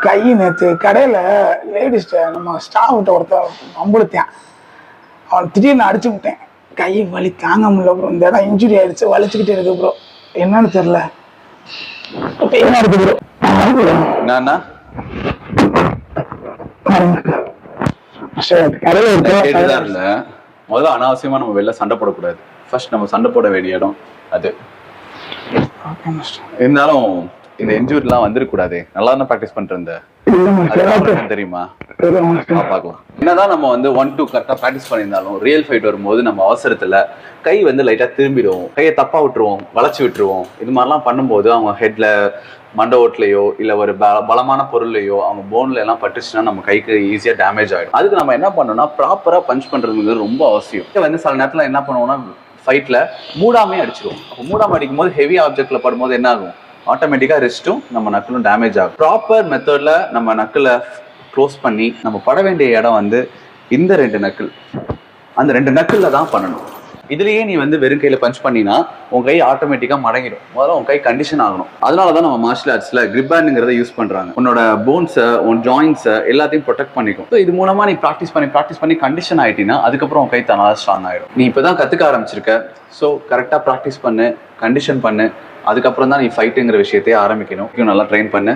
கை நேற்று கடையில் லேடிஸ்ட நம்ம ஸ்டாஃப்கிட்ட ஒருத்தர் அம்புழுத்தேன். அவன் திடீர்னு அடிச்சு விட்டேன். கை வலி தாங்க முடியல ப்ரோ. இந்த இடம் இன்ஜுரி ஆயிடுச்சு, வலிச்சுக்கிட்டே இருக்கு ப்ரோ. என்னன்னு தெரியல. என்ன இருக்கு ப்ரோ? என்னன்னா முதல்ல அனாவசியமா நம்ம வெளில சண்டை போடக்கூடாது. ஃபர்ஸ்ட் நம்ம சண்டை போட வேண்டிய இடம் அது. இருந்தாலும் இந்த இன்ஜூரிலாம் வந்துடக்கூடாது. நல்லா தான் ப்ராக்டிஸ் பண்ணிட்டு தெரியுமா? பார்க்கலாம். என்னதான் நம்ம வந்து 1-2 கரெக்டா ப்ராக்டிஸ் பண்ணியிருந்தாலும் ரியல் ஃபைட் வரும்போது நம்ம அவசரத்துல கை வந்து லைட்டா திரும்பிடுவோம், கையை தப்பா விட்டுருவோம், வளைச்சு விட்டுருவோம். இது மாதிரிலாம் பண்ணும்போது அவங்க ஹெட்ல மண்டை ஓட்லையோ இல்ல ஒரு பலமான பொருளையோ அவங்க போன்ல எல்லாம் பட்டுச்சுன்னா நம்ம கைக்கு ஈஸியா டேமேஜ் ஆகிடும். அதுக்கு நம்ம என்ன பண்ணோம்னா ப்ராப்பரா பஞ்ச் பண்றது ரொம்ப அவசியம். வந்து சில நேரத்துல என்ன பண்ணுவோம்னா ஃபைட்ல மூடாமே அடிச்சிருவோம். அப்போ மூடாம அடிக்கும் போது ஹெவி ஆப்ஜெக்ட்ல படும்போது என்ன ஆகும்? ஆட்டோமேட்டிக்கா ரெஸ்ட்டும் நம்ம நக்கலும் டேமேஜ் ஆகும். ப்ராப்பர் மெத்தட்ல நம்ம நக்கலை க்ளோஸ் பண்ணி நம்ம பட வேண்டிய இடம் வந்து இந்த 2 நக்கல், அந்த 2 நக்கல்ல தான் பண்ணணும். இதுலயே நீ வந்து வெறும் கையில பஞ்ச் பண்ணினா உன் கை ஆட்டோமேட்டிக்கா மடங்கிடும். முதல்ல உன் கை கண்டிஷன் ஆகணும். அதனாலதான் நம்ம மார்ஷியல் ஆர்ட்ஸ்ல கிரிப் பேண்டுங்கிறத யூஸ் பண்றாங்க. உன்னோட போன்ஸை, உன் ஜாயின்ஸை எல்லாத்தையும் ப்ரொடெக்ட் பண்ணிக்கும். இது மூலமா நீ ப்ராக்டிஸ் பண்ணி கண்டிஷன் ஆயிட்டீங்கன்னா அதுக்கப்புறம் உன் கை தனால ஸ்ட்ராங் ஆயிடும். நீ இப்பதான் கத்துக்க ஆரம்பிச்சிருக்க. ஸோ கரெக்டா ப்ராக்டிஸ் பண்ணு, கண்டிஷன் பண்ணு. அதுக்கப்புறம் தான் நீ ஃபைட்டுங்கிற விஷயத்தையே ஆரம்பிக்கணும். நல்லா ட்ரெயின் பண்ணு.